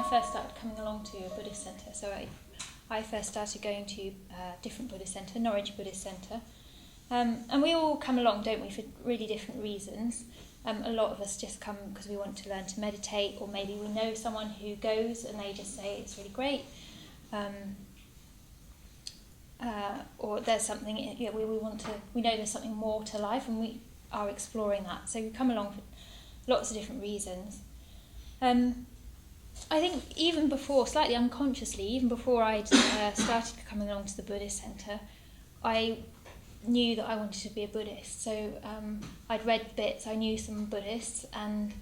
first started coming along to a Buddhist centre. So I first started going to a different Buddhist centre, Norwich Buddhist Centre. And we all come along, don't we, for really different reasons. A lot of us just come because we want to learn to meditate, or maybe we know someone who goes and they just say it's really great. Or there's something, we know there's something more to life, and we are exploring that. So we come along for lots of different reasons. I think even before, slightly unconsciously, even before I'd started coming along to the Buddhist Centre, I knew that I wanted to be a Buddhist. So I'd read bits, I knew some Buddhists, and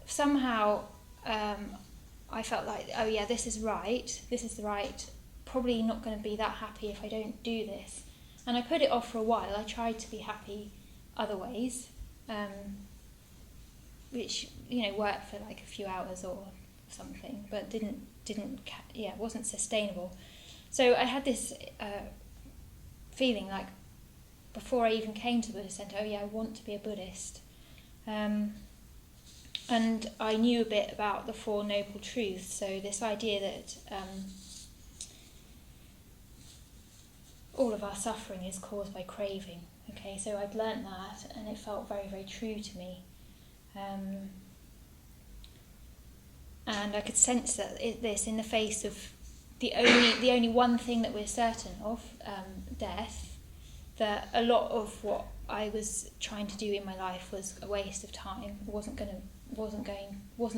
somehow I felt like, oh yeah, this is the right, probably not going to be that happy if I don't do this. And I put it off for a while. I tried to be happy other ways, which, worked for like a few hours or something, but wasn't sustainable. So I had this feeling like, before I even came to the Buddhist Centre, oh yeah, I want to be a Buddhist. And I knew a bit about the Four Noble Truths, so this idea that all of our suffering is caused by craving. Okay, so I'd learnt that, and it felt very, very true to me. And I could sense that this, in the face of the only one thing that we're certain of, death, that a lot of what I was trying to do in my life was a waste of time. It wasn't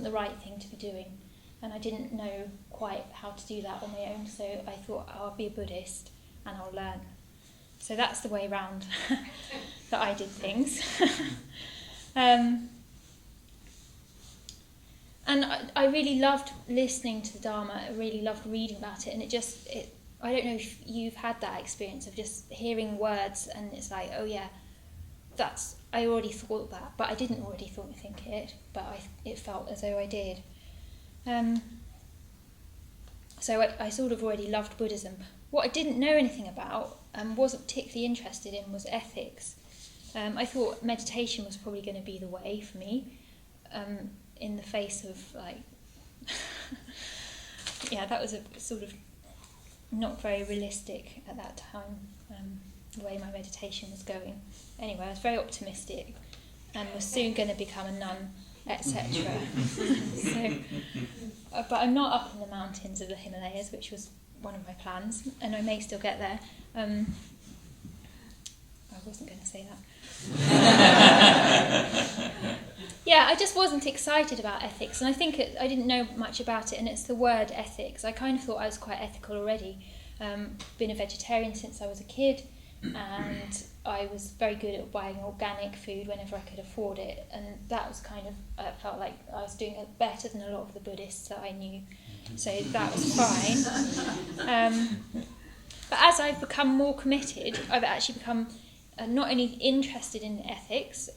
the right thing to be doing, and I didn't know quite how to do that on my own. So I thought, I'll be a Buddhist and I'll learn. So that's the way round that I did things. And I really loved listening to the Dharma. I really loved reading about it, and I don't know if you've had that experience of just hearing words and it's like, oh yeah, I already thought that, but I didn't already think it, but it felt as though I did. So I sort of already loved Buddhism. What I didn't know anything about and wasn't particularly interested in was ethics. I thought meditation was probably going to be the way for me, in the face of like, that was a sort of not very realistic at that time, the way my meditation was going. Anyway, I was very optimistic and was soon going to become a nun, etc. But I'm not up in the mountains of the Himalayas, which was one of my plans, and I may still get there. I wasn't going to say that. I just wasn't excited about ethics, and I think I didn't know much about it, and it's the word ethics. I kind of thought I was quite ethical already. Been a vegetarian since I was a kid, and I was very good at buying organic food whenever I could afford it, and that was kind of, I felt like I was doing it better than a lot of the Buddhists that I knew, so that was fine. But as I've become more committed, I've actually become not only interested in ethics,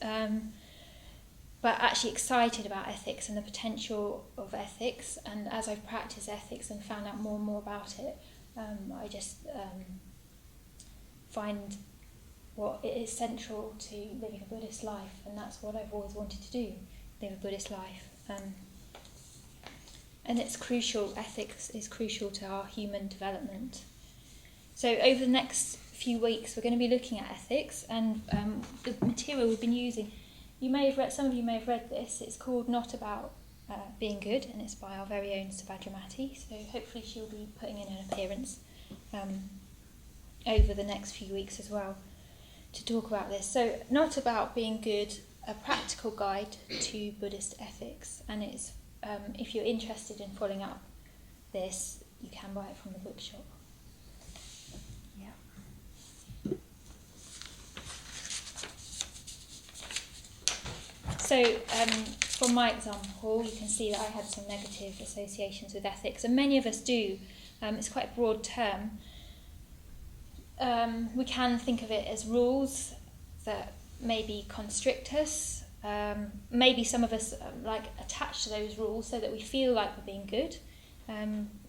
but actually excited about ethics and the potential of ethics. And as I've practiced ethics and found out more and more about it, I just find what is central to living a Buddhist life, and that's what I've always wanted to do, live a Buddhist life. And it's crucial, ethics is crucial to our human development. So over the next few weeks we're going to be looking at ethics, and the material we've been using, some of you may have read this. It's called Not About Being Good, and it's by our very own Subhadramati, so hopefully she'll be putting in an appearance over the next few weeks as well to talk about this. So Not About Being Good, a practical guide to Buddhist ethics, and it's if you're interested in following up this, you can buy it from the bookshop. So from my example, you can see that I had some negative associations with ethics, and many of us do. It's quite a broad term. We can think of it as rules that maybe constrict us. Maybe some of us attach to those rules so that we feel like we're being good.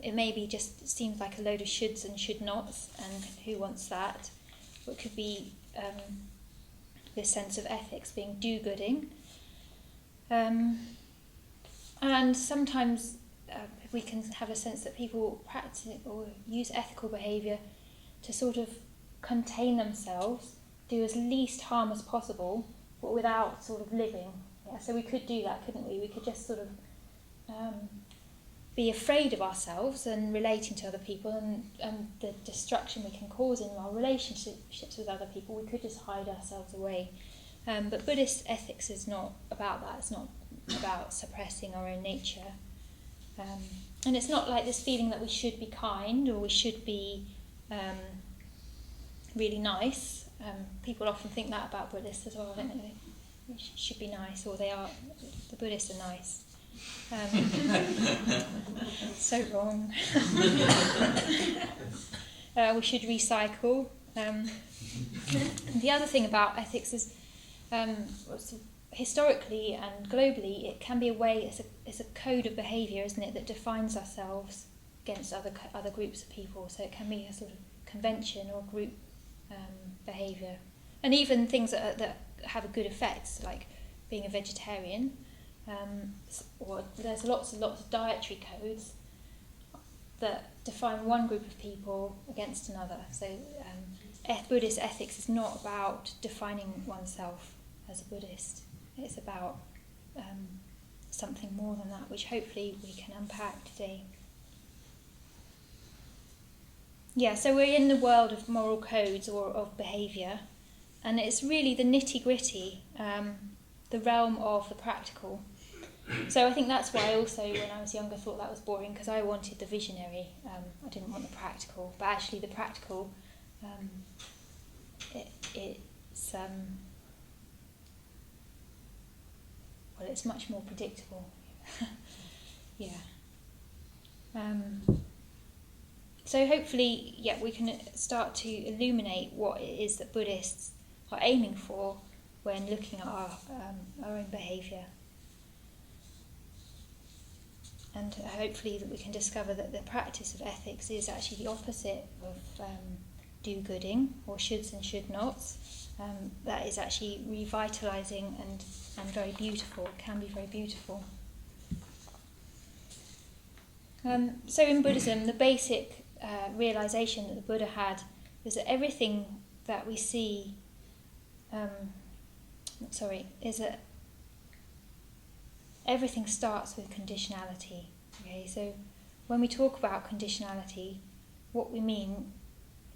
It maybe just seems like a load of shoulds and should nots, and who wants that? Or it could be this sense of ethics being do-gooding. And sometimes we can have a sense that people practice or use ethical behaviour to sort of contain themselves, do as least harm as possible, but without sort of living. Yeah, so we could do that, couldn't we? We could just sort of be afraid of ourselves and relating to other people, and the destruction we can cause in our relationships with other people. We could just hide ourselves away. But Buddhist ethics is not about that. It's not about suppressing our own nature. And it's not like this feeling that we should be kind or we should be really nice. People often think that about Buddhists as well, don't they? They should be nice, or the Buddhists are nice. So wrong. We should recycle. The other thing about ethics is, historically and globally, it can be a way. It's a code of behaviour, isn't it, that defines ourselves against other groups of people. So it can be a sort of convention or group behaviour, and even things that have a good effect, like being a vegetarian. Or there's lots and lots of dietary codes that define one group of people against another. So Buddhist ethics is not about defining oneself as a Buddhist. It's about something more than that, which hopefully we can unpack today. Yeah, so we're in the world of moral codes or of behaviour, and it's really the nitty-gritty, the realm of the practical. So I think that's why also when I was younger thought that was boring, because I wanted the visionary. I didn't want the practical, but actually the practical, it's much more predictable. Yeah. So hopefully, we can start to illuminate what it is that Buddhists are aiming for when looking at our own behaviour. And hopefully that we can discover that the practice of ethics is actually the opposite of do-gooding or shoulds and should-nots. That is actually revitalising and very beautiful, can be very beautiful. So in Buddhism, the basic realisation that the Buddha had was that everything that we see, is that everything starts with conditionality. Okay, so when we talk about conditionality, what we mean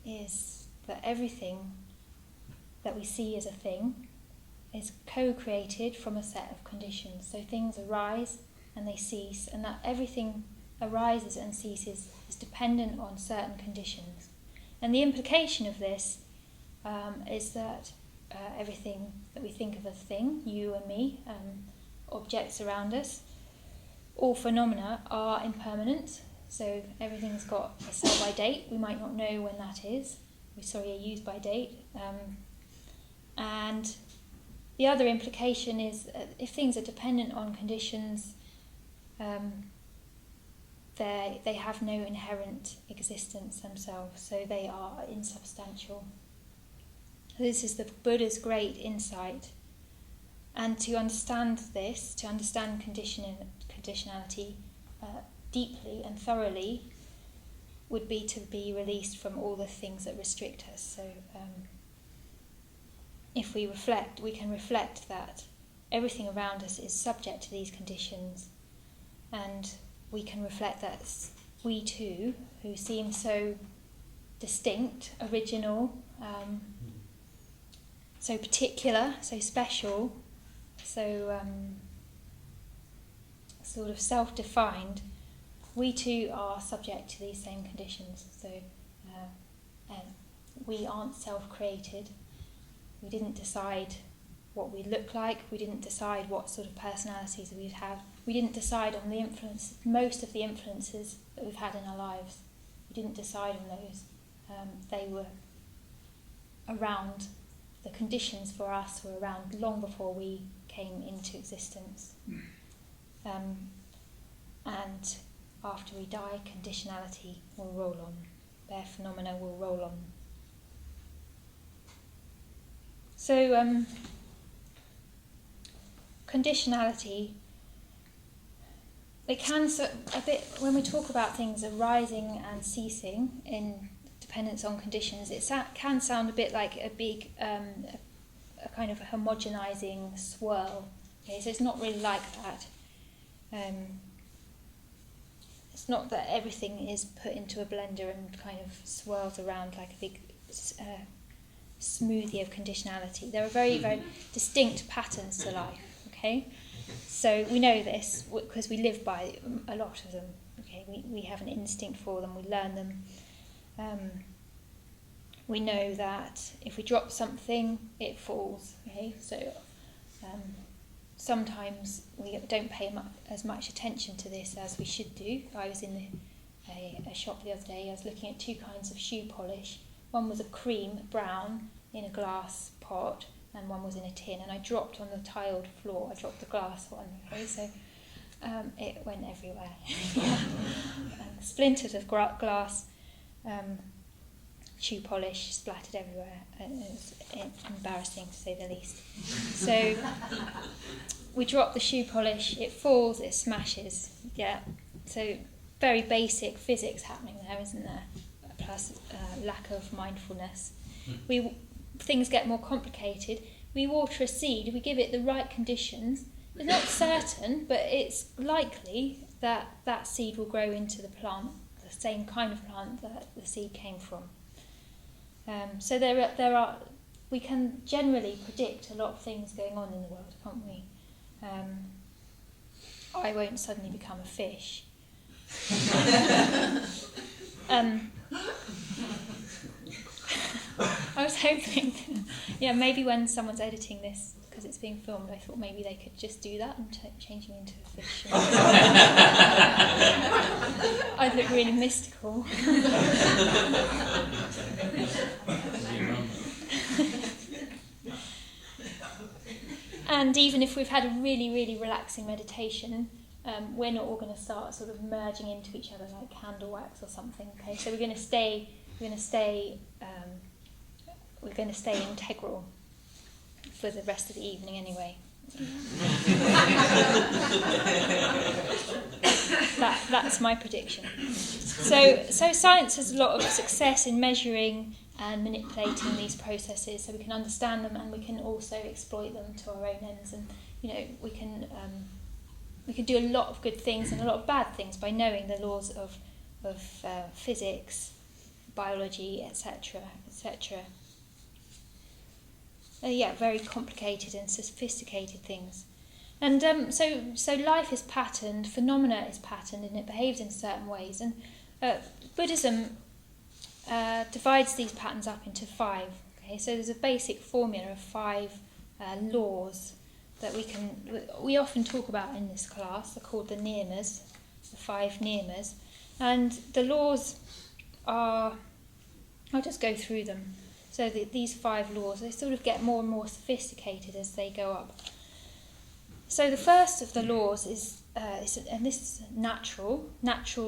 is that everything that we see as a thing is co-created from a set of conditions. So things arise and they cease, and that everything arises and ceases is dependent on certain conditions. And the implication of this is that everything that we think of as thing, you and me, objects around us, all phenomena are impermanent. So everything's got a sell-by date. We might not know when that is. A use-by date. And the other implication is if things are dependent on conditions, they have no inherent existence themselves, so they are insubstantial. This is the Buddha's great insight. And to understand this, to understand conditionality deeply and thoroughly, would be to be released from all the things that restrict us. So if we reflect, we can reflect that everything around us is subject to these conditions, and we can reflect that we too, who seem so distinct, original, so particular, so special, so sort of self-defined, we too are subject to these same conditions. So we aren't self-created. We didn't decide what we look like. We didn't decide what sort of personalities we'd have. We didn't decide on the influence, most of the influences that we've had in our lives. We didn't decide on those. They were around. The conditions for us were around long before we came into existence. And after we die, conditionality will roll on. Their phenomena will roll on. So, conditionality it can a bit, when we talk about things arising and ceasing in dependence on conditions, it can sound a bit like a big, a kind of a homogenizing swirl. Okay, so it's not really like that. It's not that everything is put into a blender and kind of swirls around like a big smoothie of conditionality. There are very, very distinct patterns to life. Okay, so we know this because we live by a lot of them. Okay, we have an instinct for them. We learn them. We know that if we drop something, it falls. Okay, so sometimes we don't pay as much attention to this as we should do. I was in a shop the other day. I was looking at 2 kinds of shoe polish. One was a cream brown in a glass pot, and one was in a tin. And I dropped on the tiled floor. I dropped the glass one. Okay, so it went everywhere. And splinters of glass. Shoe polish splattered everywhere. It was embarrassing to say the least. So we drop the shoe polish, it falls, it smashes. Yeah. So very basic physics happening there, isn't there? Plus lack of mindfulness. Things get more complicated. We water a seed, we give it the right conditions. It's not certain, but it's likely that that seed will grow into the plant, the same kind of plant that the seed came from. So there are. We can generally predict a lot of things going on in the world, can't we? I won't suddenly become a fish. I was hoping, maybe when someone's editing this, because it's being filmed, I thought maybe they could just do that and change me into a fish. I'd look really mystical. And even if we've had a really, really relaxing meditation, we're not all going to start sort of merging into each other like candle wax or something. Okay, so we're going to stay integral for the rest of the evening anyway. That's my prediction. So science has a lot of success in measuring and manipulating these processes, so we can understand them and we can also exploit them to our own ends. And we can do a lot of good things and a lot of bad things by knowing the laws of physics, biology, etc., etc. Very complicated and sophisticated things. And so life is patterned, phenomena is patterned, and it behaves in certain ways. And Buddhism divides these patterns up into 5. Okay, so there's a basic formula of 5 laws that we often talk about in this class. They're called the niyamas, the 5 niyamas. And the laws are, I'll just go through them. So these 5 laws, they sort of get more and more sophisticated as they go up. So the first of the laws is natural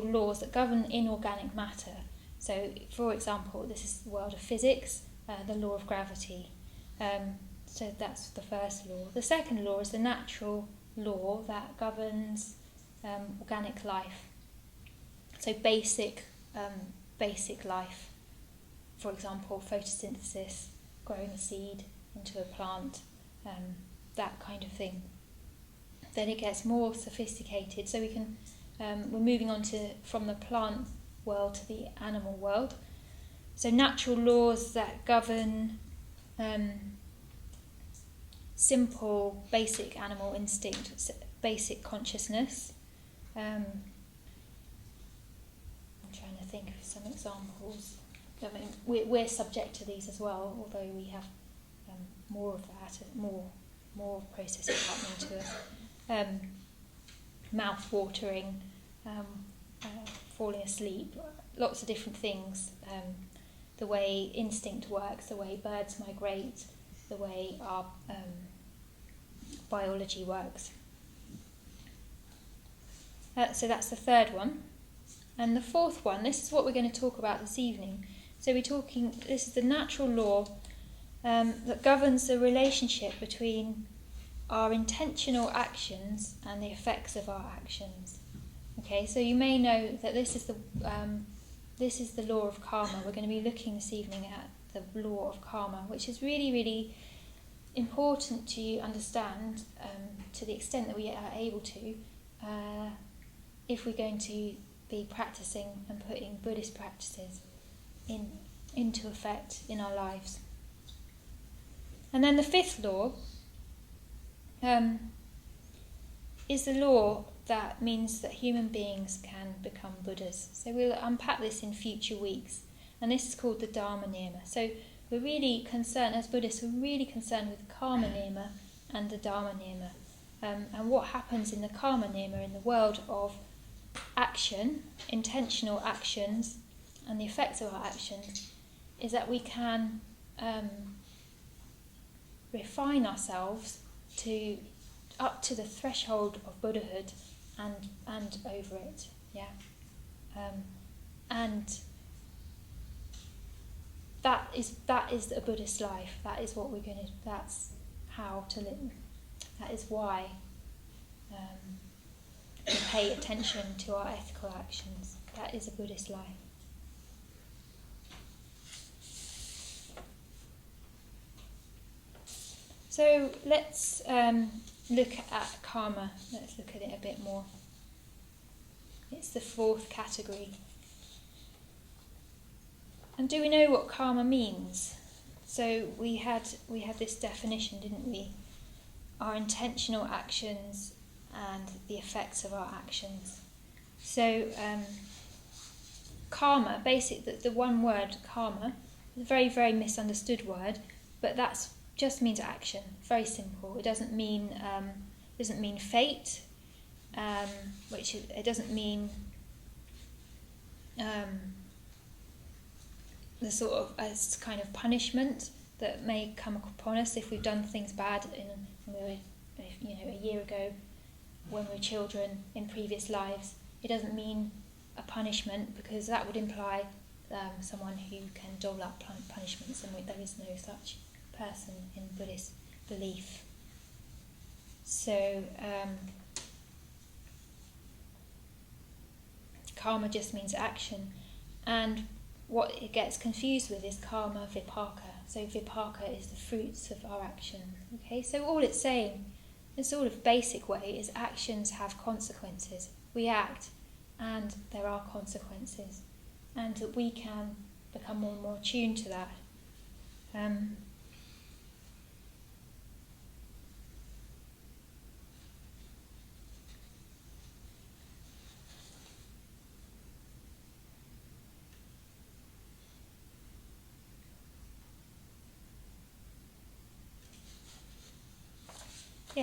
laws that govern inorganic matter. So, for example, this is the world of physics, the law of gravity. So that's the first law. The second law is the natural law that governs organic life. So basic life. For example, photosynthesis, growing a seed into a plant, that kind of thing. Then it gets more sophisticated. So we're moving on from the plant world to the animal world. So natural laws that govern simple, basic animal instinct, basic consciousness. I'm trying to think of some examples. I mean, we're subject to these as well, although we have more of that, more processes happening to us. Mouth watering, falling asleep, lots of different things. The way instinct works, the way birds migrate, the way our biology works. So that's the third one. And the fourth one, this is what we're going to talk about this evening. So this is the natural law that governs the relationship between our intentional actions and the effects of our actions. Okay, so you may know that this is the law of karma. We're going to be looking this evening at the law of karma, which is really, really important to understand to the extent that we are able to, if we're going to be practicing and putting Buddhist practices into effect in our lives. And then the fifth law is the law that means that human beings can become Buddhas. So we'll unpack this in future weeks. And this is called the Dharma Niyama. So we're really concerned, as Buddhists, we're really concerned with the Karma Niyama and the Dharma Niyama. And what happens in the Karma Niyama in the world of action, intentional actions, and the effects of our actions, is that we can refine ourselves up to the threshold of Buddhahood and over it, and that is a Buddhist life. That is what that's how to live. That is why we pay attention to our ethical actions. That is a Buddhist life. So let's look at karma. Let's look at it a bit more. It's the fourth category. And do we know what karma means? So we had this definition, didn't we? Our intentional actions and the effects of our actions. So karma, basically the one word karma, is a very, very misunderstood word, but that's just means action. Very simple. It doesn't mean fate, which it doesn't mean the sort of as kind of punishment that may come upon us if we've done things bad a year ago when we were children in previous lives. It doesn't mean a punishment, because that would imply someone who can dole out punishments, and there is no such person in Buddhist belief. So karma just means action, and what it gets confused with is karma vipaka. So vipaka is the fruits of our actions. Okay, so all it's saying, in a sort of basic way, is actions have consequences. We act, and there are consequences, and that we can become more and more attuned to that.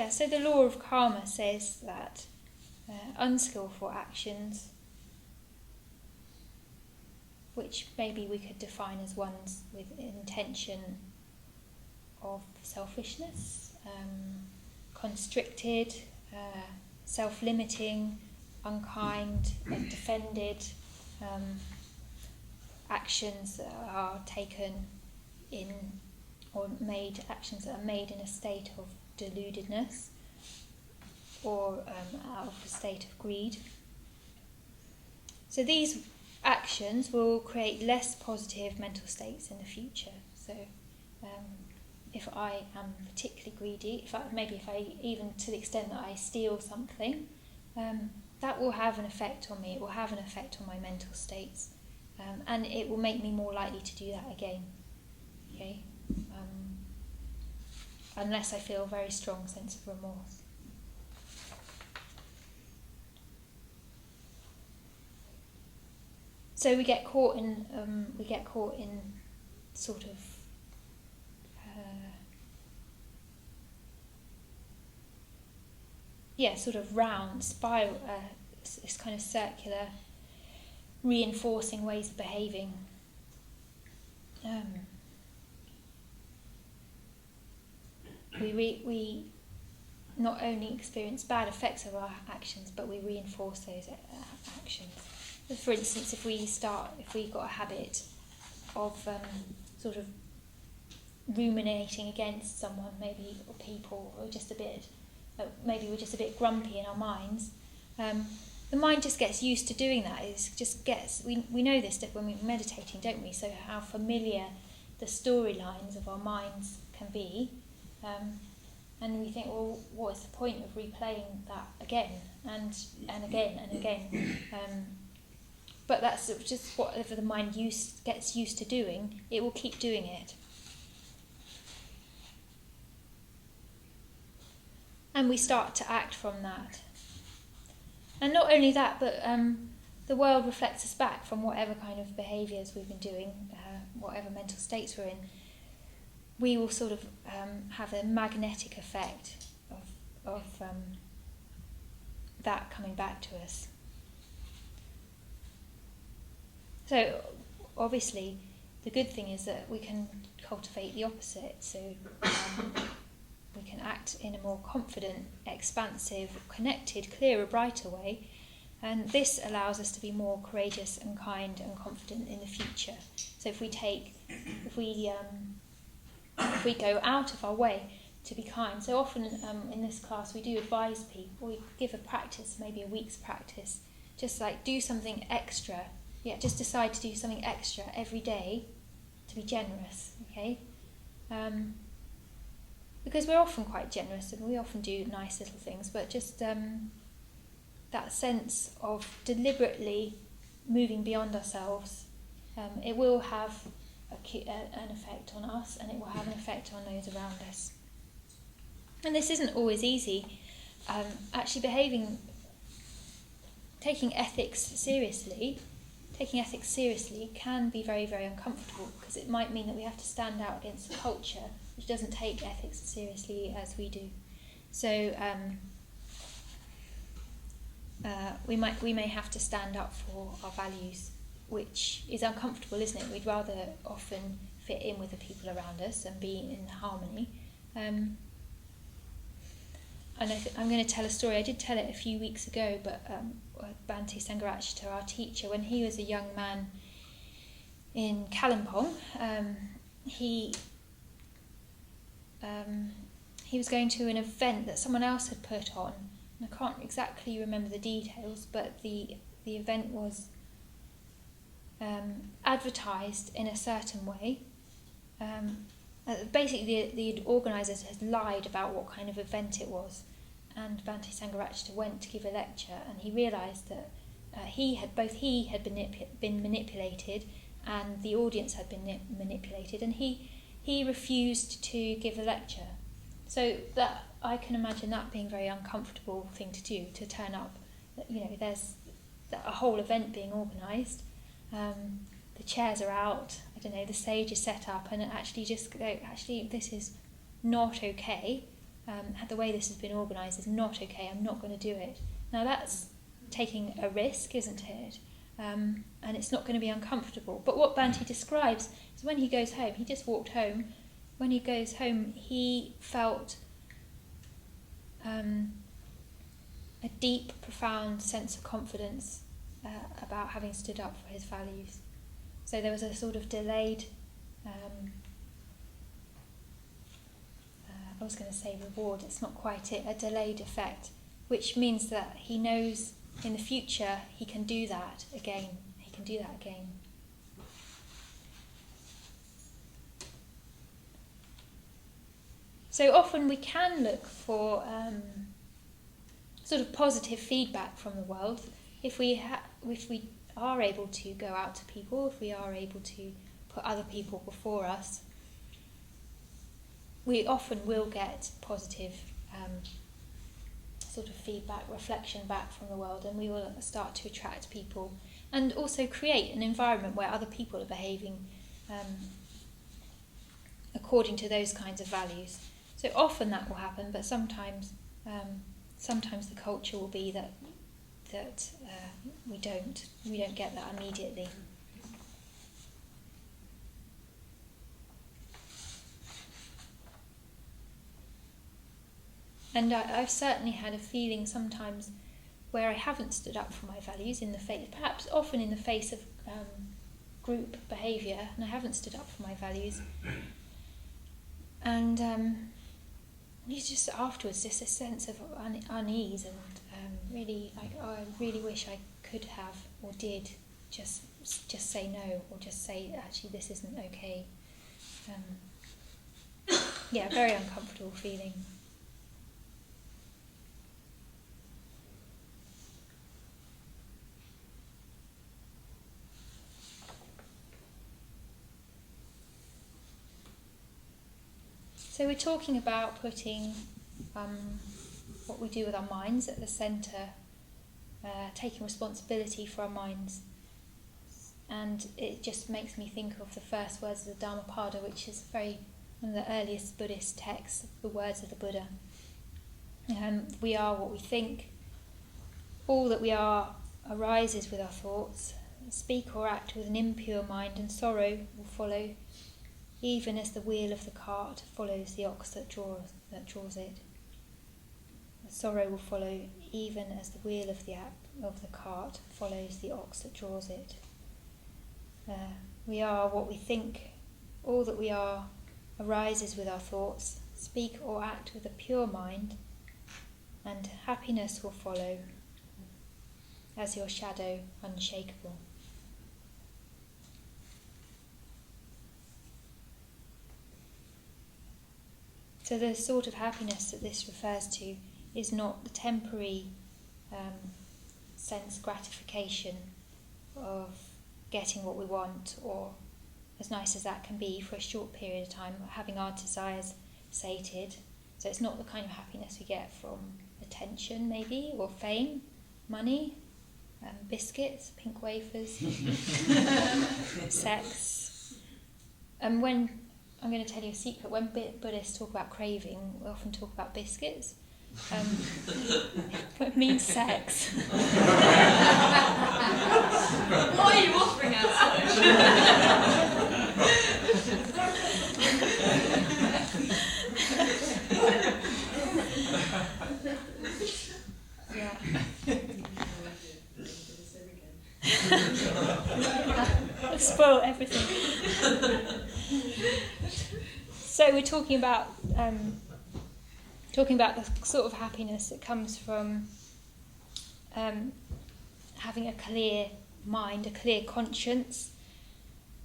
So the law of karma says that unskillful actions, which maybe we could define as ones with intention of selfishness, constricted, self-limiting, unkind, defended, actions that are taken in, or made, actions that are made in a state of deludedness or out of a state of greed. So these actions will create less positive mental states in the future. So if I am particularly greedy, if I even to the extent that I steal something, that will have an effect on me. It will have an effect on my mental states, and it will make me more likely to do that again. Okay. Unless I feel a very strong sense of remorse. So we get caught in sort of sort of round spiral, this kind of circular, reinforcing ways of behaving. We not only experience bad effects of our actions, but we reinforce those actions. For instance, if we got a habit of sort of ruminating against someone, maybe, or people, or just a bit, maybe we're just a bit grumpy in our minds, the mind just gets used to doing that. We know this when we're meditating, don't we? So how familiar the storylines of our minds can be. And we think, well, what is the point of replaying that again and again and again? But that's just whatever the mind gets used to doing, it will keep doing it. And we start to act from that. And not only that, but the world reflects us back from whatever kind of behaviours we've been doing, whatever mental states we're in. We will sort of have a magnetic effect of that coming back to us. So, obviously, the good thing is that we can cultivate the opposite. So, we can act in a more confident, expansive, connected, clearer, brighter way. And this allows us to be more courageous and kind and confident in the future. So, if we go out of our way to be kind. So often in this class we do advise people, we give a practice, maybe a week's practice, just like do something extra. Yeah, just decide to do something extra every day to be generous, okay? Because we're often quite generous and we often do nice little things, but just that sense of deliberately moving beyond ourselves, it will have an effect on us, and it will have an effect on those around us. And this isn't always easy. Actually taking ethics seriously can be very, very uncomfortable, because it might mean that we have to stand out against a culture which doesn't take ethics as seriously as we do. So we may have to stand up for our values, which is uncomfortable, isn't it? We'd rather often fit in with the people around us and be in harmony. And I'm going to tell a story. I did tell it a few weeks ago, but Bhante Sangharachita, our teacher, when he was a young man in Kalimpong, he was going to an event that someone else had put on. And I can't exactly remember the details, but the event was advertised in a certain way. Basically, the organisers had lied about what kind of event it was, and Bhante Sangharachita went to give a lecture, and he realised that he had been manipulated, and the audience had been manipulated, and he refused to give a lecture. So that, I can imagine that being a very uncomfortable thing to do, to turn up. There's a whole event being organised. The chairs are out, I don't know, the stage is set up, and actually just go, actually this is not okay, the way this has been organised is not okay, I'm not going to do it. Now that's taking a risk, isn't it? And it's not going to be uncomfortable. But what Bhante describes is when he goes home, he just walked home, when he goes home he felt a deep, profound sense of confidence about having stood up for his values. So there was a sort of delayed, I was going to say reward, it's not quite it, a delayed effect, which means that he knows in the future he can do that again. So often we can look for sort of positive feedback from the world. If we are able to go out to people, if we are able to put other people before us, we often will get positive sort of feedback, reflection back from the world, and we will start to attract people and also create an environment where other people are behaving according to those kinds of values. So often that will happen, but sometimes the culture will be that we don't get that immediately. And I've certainly had a feeling sometimes where I haven't stood up for my values in the face, perhaps often in the face of group behaviour, and I haven't stood up for my values. And you just afterwards, just a sense of unease, and really, like, oh, I really wish I could have or did just say no, or just say, actually, this isn't okay. Very uncomfortable feeling. So we're talking about putting what we do with our minds at the centre, taking responsibility for our minds. And it just makes me think of the first words of the Dharmapada, which is one of the earliest Buddhist texts, the words of the Buddha. We are what we think. All that we are arises with our thoughts. Speak or act with an impure mind, and sorrow will follow, even as the wheel of the cart follows the ox that draws it. Sorrow will follow, even as the wheel of the cart follows the ox that draws it. We are what we think. All that we are arises with our thoughts. Speak or act with a pure mind, and happiness will follow, as your shadow unshakable. So the sort of happiness that this refers to is not the temporary sense gratification of getting what we want, or as nice as that can be for a short period of time, having our desires sated. So it's not the kind of happiness we get from attention, maybe, or fame, money, biscuits, pink wafers, sex. And when I'm going to tell you a secret, when Buddhists talk about craving, we often talk about biscuits. It means sex. Why are you offering out so Yeah. I've spoiled everything. So we're talking about the sort of happiness that comes from having a clear mind, a clear conscience,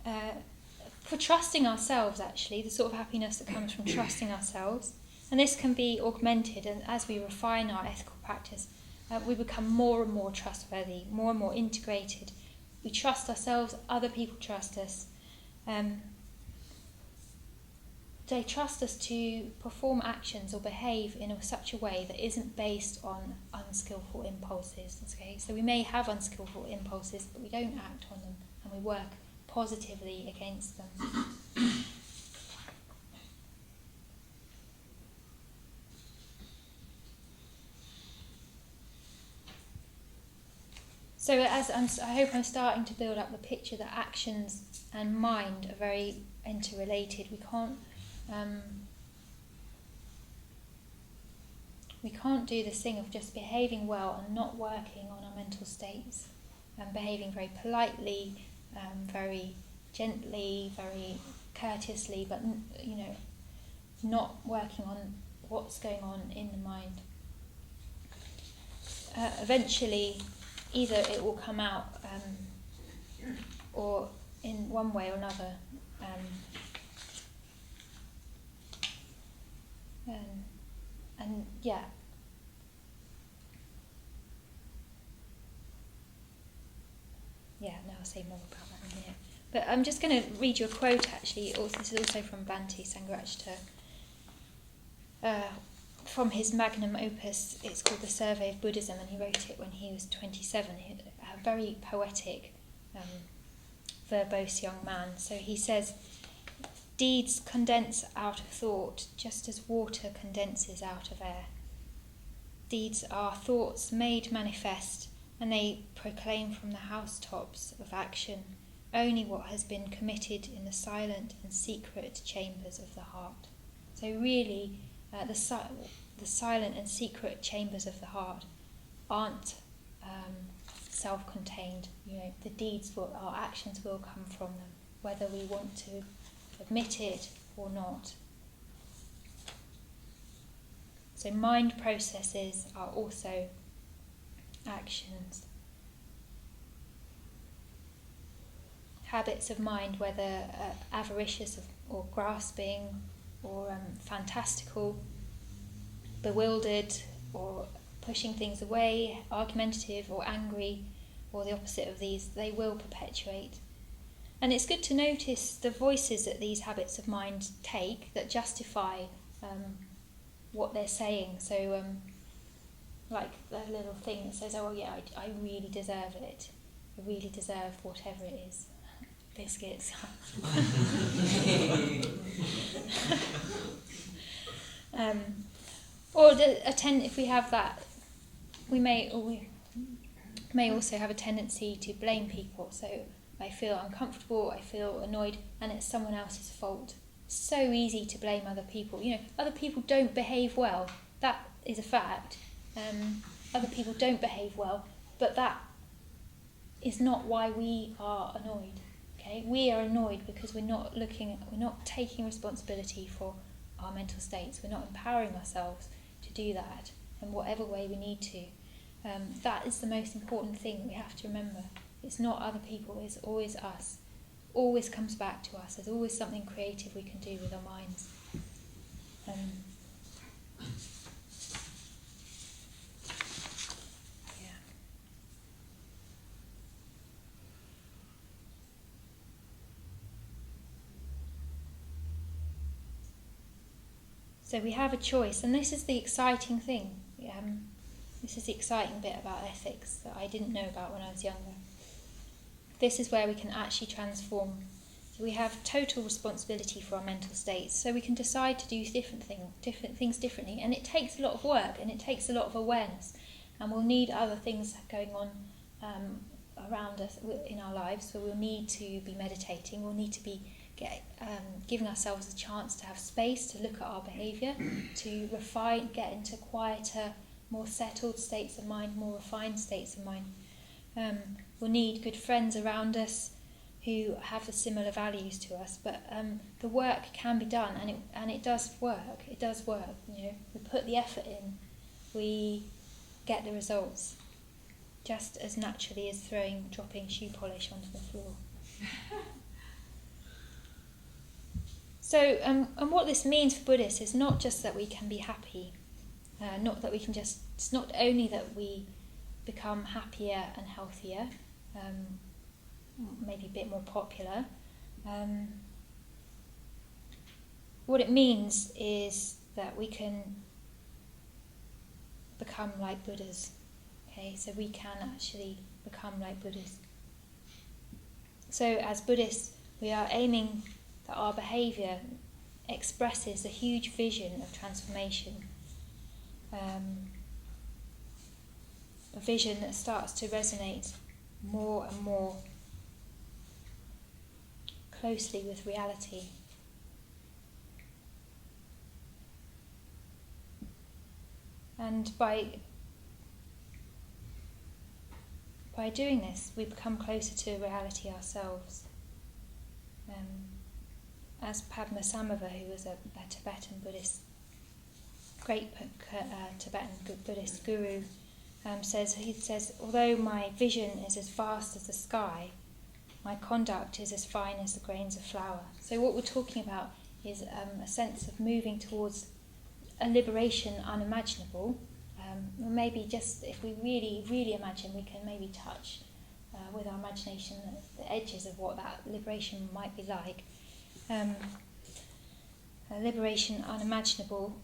for trusting ourselves, actually, the sort of happiness that comes from trusting ourselves. And this can be augmented, and as we refine our ethical practice, we become more and more trustworthy, more and more integrated. We trust ourselves, other people trust us. They trust us to perform actions or behave in such a way that isn't based on unskillful impulses. Okay? So we may have unskillful impulses, but we don't act on them, and we work positively against them. So I hope I'm starting to build up the picture that actions and mind are very interrelated. We can't do this thing of just behaving well and not working on our mental states, and behaving very politely, very gently, very courteously, but not working on what's going on in the mind. Eventually, either it will come out, or in one way or another. I'll say more about that in a minute. But I'm just going to read you a quote, actually. This is also from Bhante Sangharakshita. From his magnum opus, it's called The Survey of Buddhism, and he wrote it when he was 27. A very poetic, verbose young man. So he says, "Deeds condense out of thought, just as water condenses out of air. Deeds are thoughts made manifest, and they proclaim from the housetops of action only what has been committed in the silent and secret chambers of the heart." So really, the silent and secret chambers of the heart aren't self-contained. The deeds, our actions will come from them, whether we want to admit it or not. So mind processes are also actions. Habits of mind, whether avaricious or grasping or fantastical, bewildered or pushing things away, argumentative or angry, or the opposite of these, they will perpetuate. And it's good to notice the voices that these habits of mind take that justify what they're saying. So like the little thing that says, oh yeah, I really deserve it. I really deserve whatever it is. Biscuits. Or if we have that, we may also have a tendency to blame people. So I feel uncomfortable, I feel annoyed, and it's someone else's fault. It's so easy to blame other people. Other people don't behave well. That is a fact. Other people don't behave well, but that is not why we are annoyed. Okay, we are annoyed because we're not taking responsibility for our mental states. We're not empowering ourselves to do that in whatever way we need to. That is the most important thing we have to remember. It's not other people, it's always us. Always comes back to us. There's always something creative we can do with our minds. So we have a choice, and this is the exciting thing. This is the exciting bit about ethics that I didn't know about when I was younger. This is where we can actually transform. So we have total responsibility for our mental states, so we can decide to do different things differently. And it takes a lot of work, and it takes a lot of awareness, and we'll need other things going on around us in our lives. So we'll need to be meditating. We'll need to be giving ourselves a chance to have space to look at our behaviour, to refine, get into quieter, more settled states of mind, more refined states of mind. We'll need good friends around us who have the similar values to us, but the work can be done, and it does work. It does work. We put the effort in, we get the results, just as naturally as dropping shoe polish onto the floor. So, and what this means for Buddhists is not just that we can be happy, it's not only that we become happier and healthier, maybe a bit more popular. What it means is that we can become like Buddhas. Okay, so we can actually become like Buddhas. So as Buddhists, we are aiming that our behaviour expresses a huge vision of transformation. A vision that starts to resonate more and more closely with reality. And by doing this, we become closer to reality ourselves. As Padmasambhava, who was a Tibetan Buddhist, great Tibetan Buddhist guru, he says, although my vision is as vast as the sky, my conduct is as fine as the grains of flour. So what we're talking about is a sense of moving towards a liberation unimaginable. Maybe just if we really, really imagine, we can maybe touch with our imagination the edges of what that liberation might be like. A liberation unimaginable,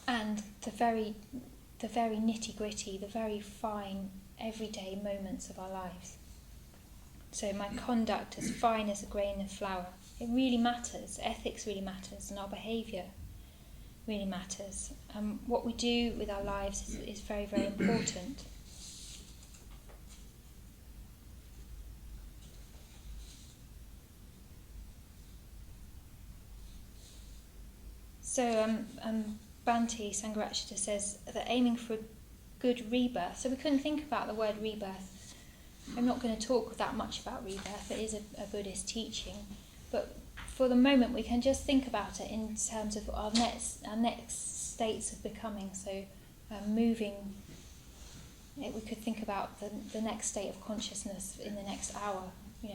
and the very nitty-gritty, the very fine, everyday moments of our lives. So my conduct as fine as a grain of flour. It really matters. Ethics really matters, and our behaviour really matters. What we do with our lives is very, very important. So Bhante Sangharakshita says that aiming for a good rebirth, so we couldn't think about the word rebirth. I'm not going to talk that much about rebirth, it is a Buddhist teaching, but for the moment, we can just think about it in terms of our next states of becoming. So, moving. We could think about the next state of consciousness in the next hour.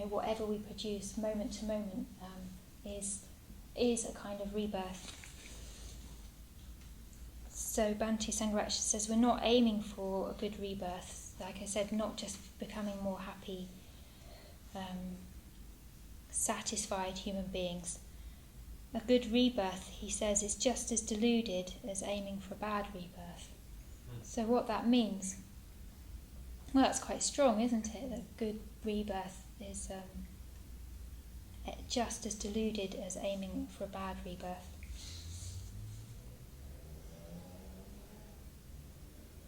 Whatever we produce, moment to moment, is a kind of rebirth. So Bhante Sangharakshita says we're not aiming for a good rebirth. Like I said, not just becoming more happy, satisfied human beings. A good rebirth, he says, is just as deluded as aiming for a bad rebirth. So what that means, well, that's quite strong, isn't it? That good rebirth is just as deluded as aiming for a bad rebirth.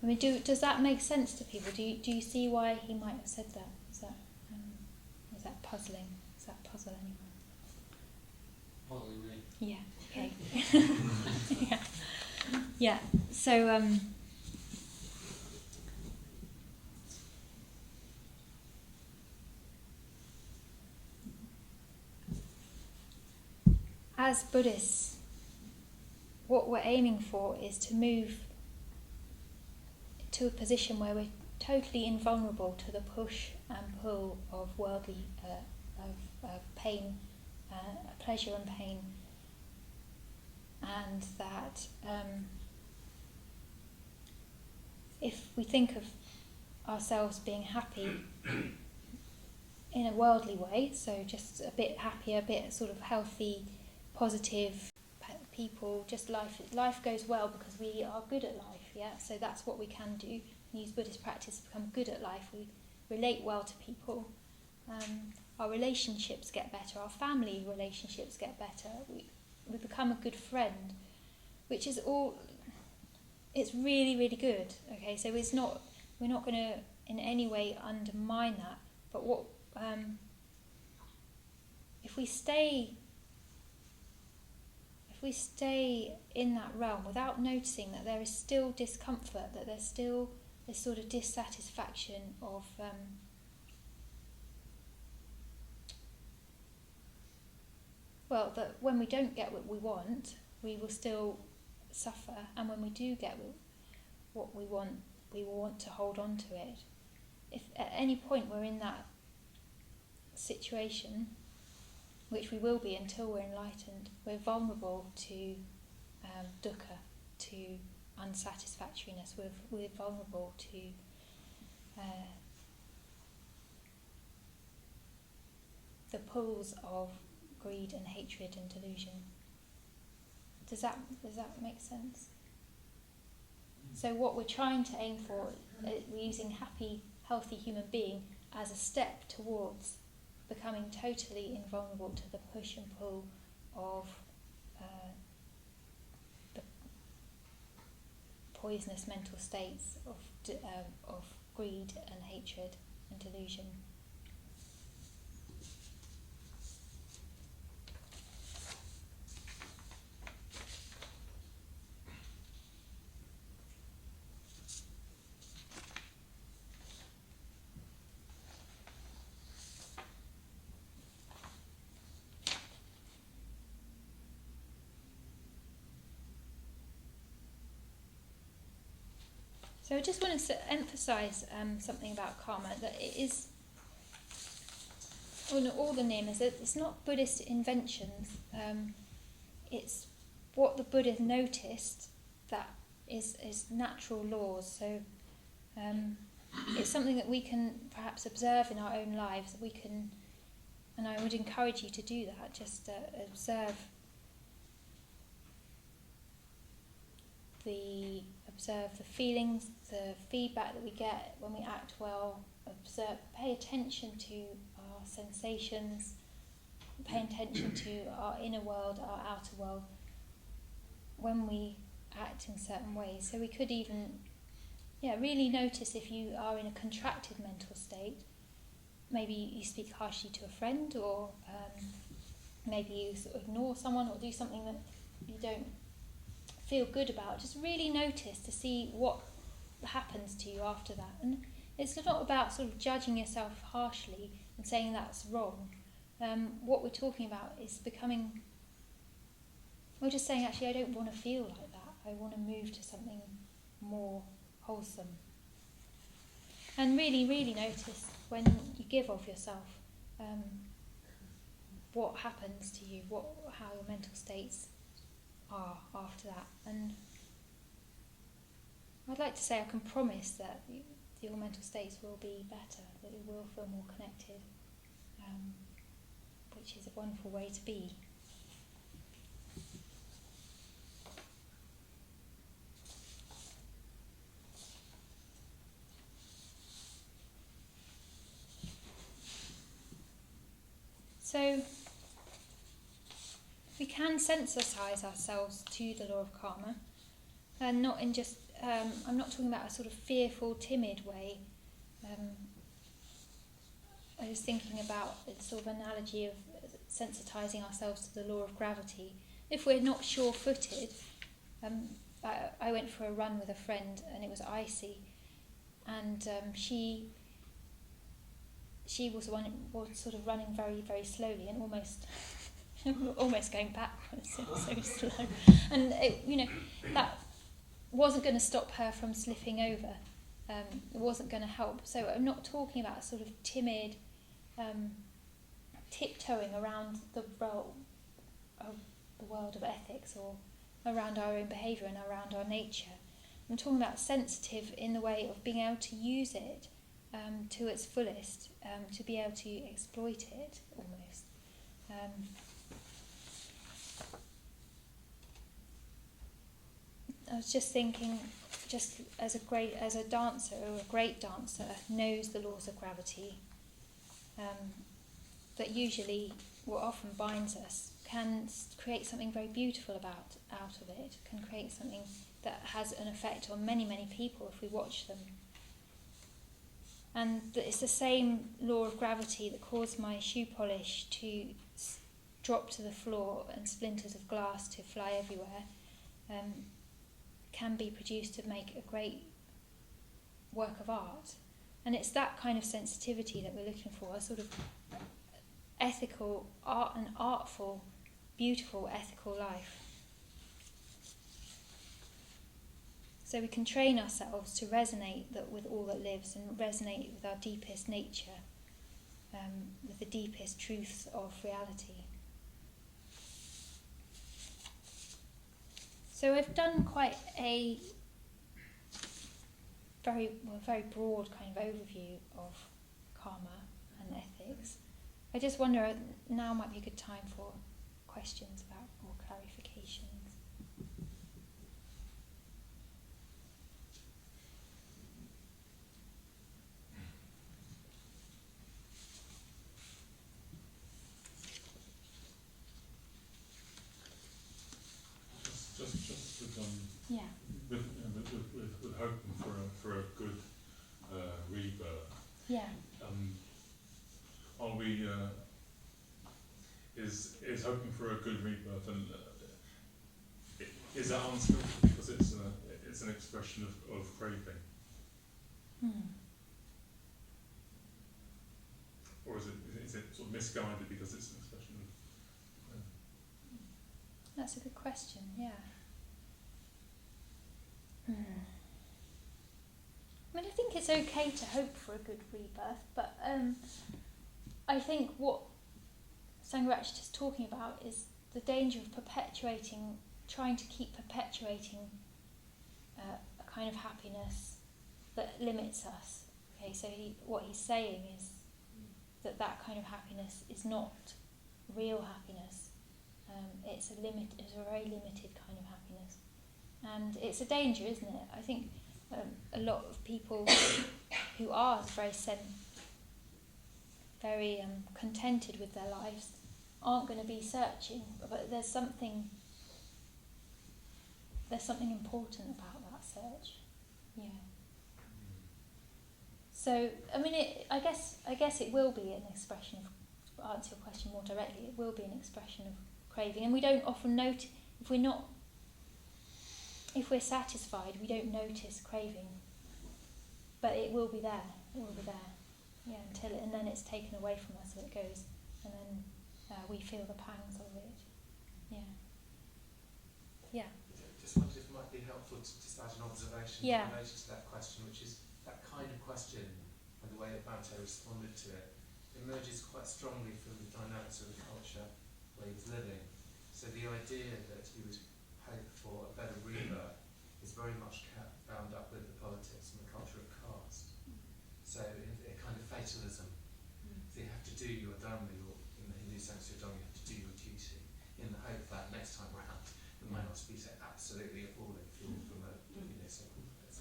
I mean, does that make sense to people? Do you see why he might have said that? Is that puzzling? Does that puzzle anyone? Puzzling me. Yeah. Okay. Yeah. So. As Buddhists, what we're aiming for is to move to a position where we're totally invulnerable to the push and pull of worldly, of pain, pleasure and pain, and that if we think of ourselves being happy in a worldly way, so just a bit happier, a bit sort of healthy, positive people, just life goes well because we are good at life, yeah? So that's what we can do. We use Buddhist practice to become good at life. We relate well to people. Our relationships get better. Our family relationships get better. We become a good friend, which is all, it's really, really good, okay? So we're not going to in any way undermine that, but what, if we stay in that realm without noticing that there is still discomfort, that there's still this sort of dissatisfaction of that when we don't get what we want, we will still suffer, and when we do get what we want, we will want to hold on to it. If at any point we're in that situation, which we will be until we're enlightened, we're vulnerable to dukkha, to unsatisfactoriness. We're vulnerable to the pulls of greed and hatred and delusion. Does that make sense? So what we're trying to aim for, we're using happy, healthy human being as a step towards becoming totally invulnerable to the push and pull of the poisonous mental states of greed and hatred and delusion. So I just wanted to emphasise something about karma, that it is, all the niyamas, it's not Buddhist inventions, it's what the Buddha noticed that is natural laws. So it's something that we can perhaps observe in our own lives, that we can, and I would encourage you to do that, just observe the feelings, the feedback that we get when we act well. Pay attention to our sensations, pay attention to our inner world, our outer world, when we act in certain ways. So we could even, really notice if you are in a contracted mental state. Maybe you speak harshly to a friend, or maybe you sort of ignore someone or do something that you don't feel good about. Just really notice to see what happens to you after that. And it's not about sort of judging yourself harshly and saying that's wrong. what we're talking about is becoming, we're just saying, actually, I don't want to feel like that. I want to move to something more wholesome. And really, really notice when you give of yourself, what happens to you, how your mental states are after that. And I'd like to say I can promise that your mental states will be better, that you will feel more connected, which is a wonderful way to be. So we can sensitize ourselves to the law of karma, and not in just, I'm not talking about a sort of fearful, timid way. I was thinking about a sort of analogy of sensitizing ourselves to the law of gravity. If we're not sure-footed, I went for a run with a friend and it was icy, and she was sort of running very, very slowly and almost going backwards. It was so slow, and that wasn't going to stop her from slipping over. It wasn't going to help. So I'm not talking about a sort of timid tiptoeing around the world of ethics or around our own behaviour and around our nature. I'm talking about sensitive in the way of being able to use it to its fullest, to be able to exploit it almost. I was just thinking, just as a dancer or a great dancer knows the laws of gravity, that usually what often binds us can create something very beautiful out of it, can create something that has an effect on many, many people if we watch them. And it's the same law of gravity that caused my shoe polish to drop to the floor and splinters of glass to fly everywhere, can be produced to make a great work of art. And it's that kind of sensitivity that we're looking for, a sort of ethical, an artful, beautiful, ethical life. So we can train ourselves to resonate with all that lives and resonate with our deepest nature, with the deepest truths of reality. So I've done quite a very broad kind of overview of karma and ethics. I just wonder, now might be a good time for questions about or clarifications. Just Yeah. with hoping for a good rebirth. Yeah. Are we? Is hoping for a good rebirth, and is that unskillful because it's an expression of craving, or is it sort of misguided because it's an expression of? That's a good question. Yeah. I mean, I think it's okay to hope for a good rebirth, but I think what Sangharaj is talking about is the danger of trying to keep perpetuating a kind of happiness that limits us. Okay, so what he's saying is that kind of happiness is not real happiness. It's a very limited kind of happiness, and it's a danger, isn't it? I think a lot of people who are very contented with their lives aren't going to be searching, but there's something important about that search. Yeah. So I mean, I guess it will be an expression of, to answer your question more directly, it will be an expression of craving, and we don't often notice if we're satisfied, we don't notice craving, but it will be there. It will be there, yeah, and then it's taken away from us, so it goes and then we feel the pangs of it. Yeah. Just wondered if it might be helpful to just add an observation in relation to that question, which is that kind of question and the way that Bhante responded to it emerges quite strongly from the dynamics of the culture where he was living. So the idea that he would hope for a better rebirth is very much bound up with the politics and the culture of caste. So a kind of fatalism. So you have to do your dharma, or in the Hindu sense, your dharma, you have to do your duty in the hope that next time round it might not be so absolutely appalling if you're from a some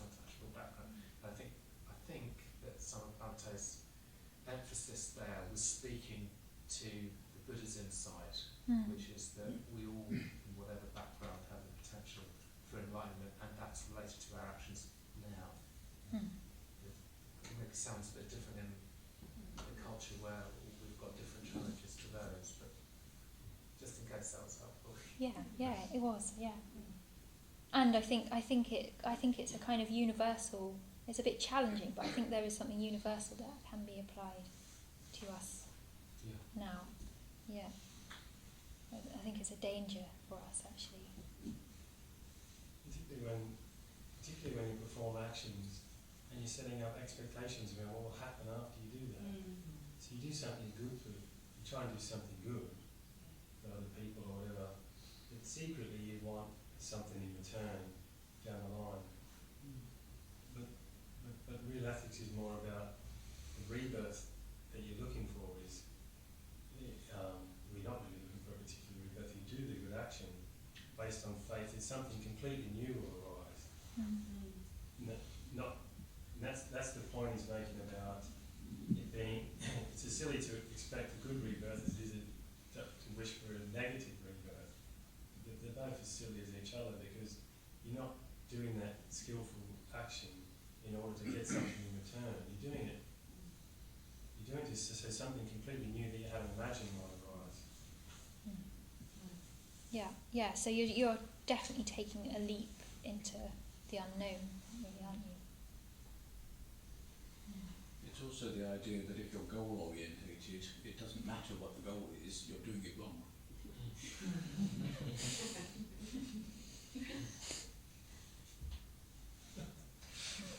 untouchable background. I think that some of Bante's emphasis there was speaking to the Buddhism side, which is that we all, in whatever background, have the potential for enlightenment, and that's related to our actions now. It maybe sounds a bit different in the culture where we've got different challenges to those, but just in case that was helpful. Yeah, it was, yeah. And I think it's a kind of universal. It's a bit challenging, but I think there is something universal that can be applied to us now. Yeah, I think it's a danger for us actually. Particularly when you perform actions and you're setting up expectations about what will happen after you do that. So you do something good you try and do something good for other people or whatever, but secretly you want something in return down the line. But real ethics is more about the rebirth that you're looking for. We're not really looking for a particular rebirth. You do the good action based on faith that something completely new will arise. That's the point he's making about it being. It's as silly to expect a good rebirth as it is to wish for a negative rebirth. They're both as silly as each other, because you're not doing that skillful action in order to get something in return. You're doing it to say something completely new that you haven't imagined might arise. Yeah. So you're definitely taking a leap into the unknown, really, aren't you? It's also the idea that if you're goal orientated, it doesn't matter what the goal is, you're doing it wrong.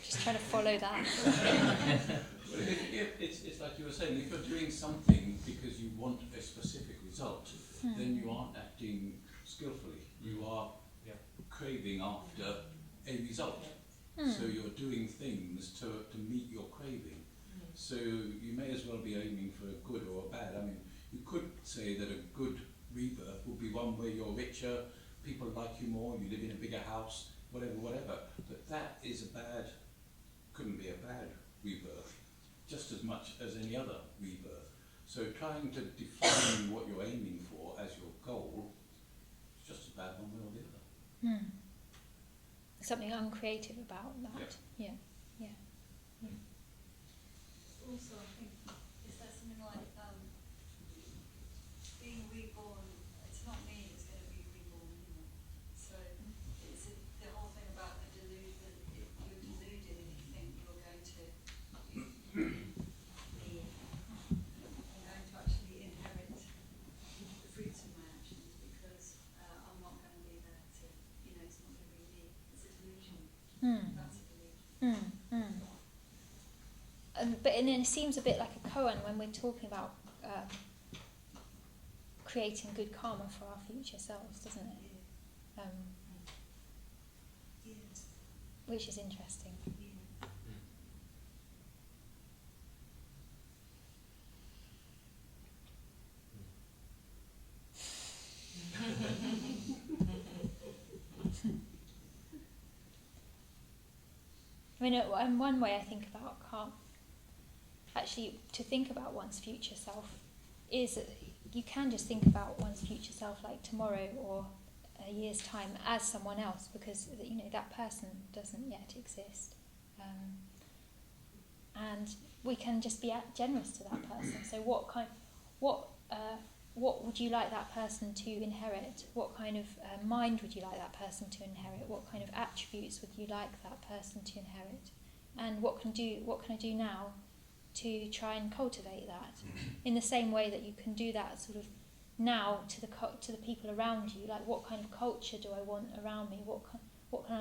Just trying to follow that. Well, it's like you were saying, if you're doing something because you want a specific result, then you aren't acting skillfully. You are craving after a result. So you're doing things to meet your craving. So you may as well be aiming for a good or a bad. I mean, you could say that a good rebirth would be one where you're richer, people like you more, you live in a bigger house, whatever. But that is couldn't be a bad rebirth, just as much as any other rebirth. So trying to define what you're aiming for as your goal is just as bad one way or the other. Something uncreative about that. Yeah. Also, I think, is there something like being reborn? It's not me that's going to be reborn, So it's the whole thing about the delusion. You're deluded if you think you're going to actually inherit the fruits of my actions, because I'm not going to be there to, it's not going to be me. It's a delusion. That's a delusion. But then it seems a bit like a koan when we're talking about creating good karma for our future selves, doesn't it? Which is interesting. I mean, in one way I think about karma, actually to think about one's future self is you can just think about one's future self like tomorrow or a year's time as someone else, because that person doesn't yet exist, and we can just be generous to that person. So what would you like that person to inherit? What kind of mind would you like that person to inherit? What kind of attributes would you like that person to inherit? And what can I do now to try and cultivate that in the same way that you can do that sort of now to the people around you. Like, what kind of culture do I want around me? What can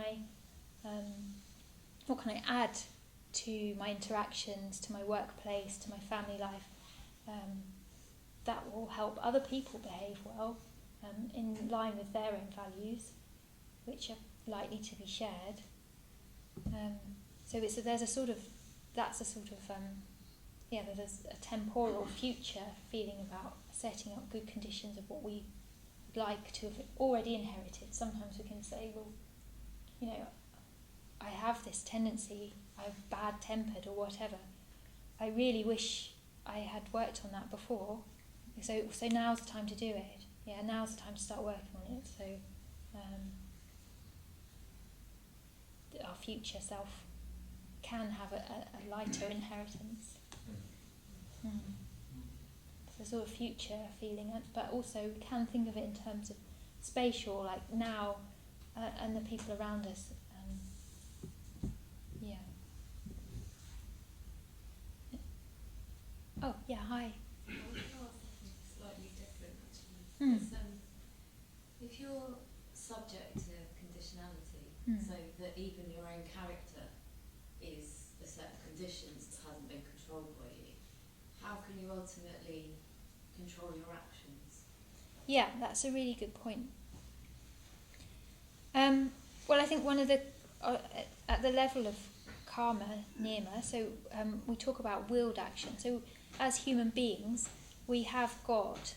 I add to my interactions, to my workplace, to my family life, that will help other people behave well, in line with their own values, which are likely to be shared. So there's a temporal future feeling about setting up good conditions of what we would like to have already inherited. Sometimes we can say, well, I have this tendency, I'm bad-tempered or whatever. I really wish I had worked on that before. So now's the time to do it. Yeah, now's the time to start working on it. So our future self can have a lighter inheritance. So sort of future feeling, but also we can think of it in terms of spatial, like now, and the people around us. Oh, yeah, hi. Slightly different, actually. If you're subject to conditionality, so that even your own character is a set of conditions that hasn't been controlled by you, how can you ultimately control your actions? Yeah, that's a really good point. Well, I think one of the, at the level of karma, nirma, so we talk about willed action. So as human beings, we have got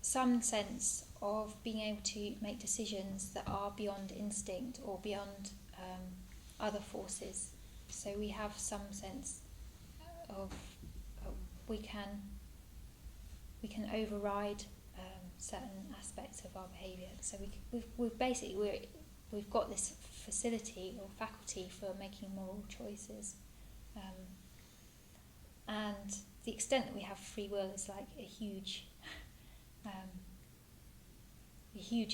some sense of being able to make decisions that are beyond instinct or beyond other forces. So we have some sense of we can override certain aspects of our behaviour. So we've got this facility or faculty for making moral choices, and the extent that we have free will is like a huge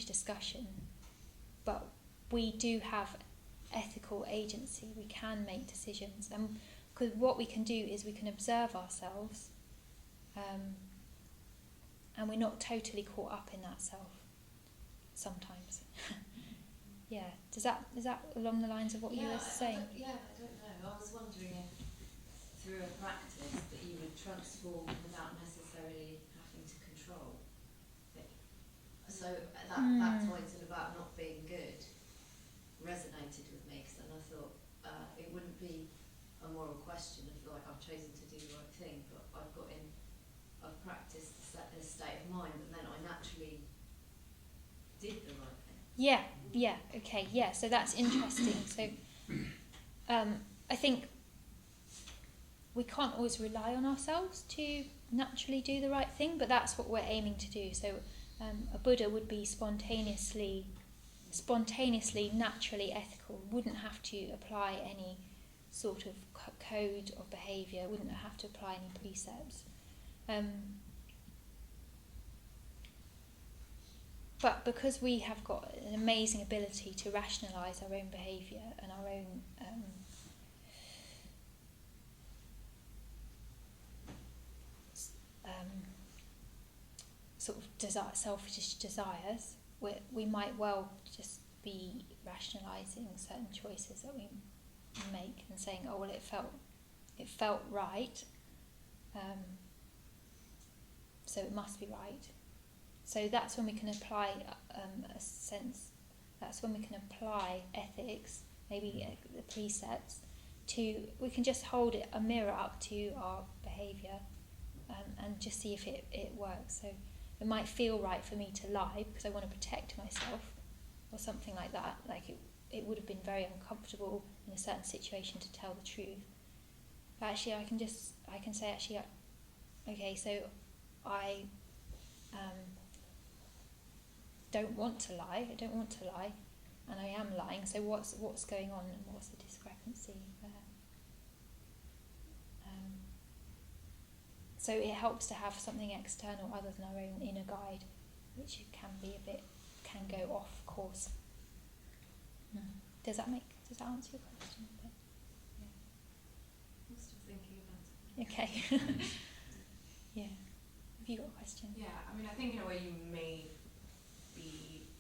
discussion. But we do have ethical agency. We can make decisions, and because what we can do is we can observe ourselves, and we're not totally caught up in that self sometimes. Yeah, is that along the lines of what you were saying? I don't know. I was wondering if through a practice that you would transform without necessarily having to control it. So that point about not being good resonated with me, because then I thought it wouldn't be a moral question of like I've chosen to do the right thing, but I've practiced a state of mind, but then I naturally did the right thing. Yeah, okay, yeah, so that's interesting. So I think we can't always rely on ourselves to naturally do the right thing, but that's what we're aiming to do. So a Buddha would be spontaneously, naturally ethical, wouldn't have to apply any sort of code of behaviour, wouldn't have to apply any precepts. But because we have got an amazing ability to rationalise our own behaviour and our own sort of selfish desires, we might well just be rationalising certain choices that we make and saying, oh well, it felt right, so it must be right. So that's when we can apply a sense. That's when we can apply ethics, maybe the precepts, we can just hold a mirror up to our behaviour and just see if it works. So it might feel right for me to lie because I want to protect myself or something like that. Like it would have been very uncomfortable in a certain situation to tell the truth. But actually I can say actually, okay, so I don't want to lie, and I am lying, so what's going on and what's the discrepancy there? So it helps to have something external other than our own inner guide, which can go off course. Does that answer your question? What's Okay. Yeah. Have you got a question? Yeah, I mean, I think in a way you made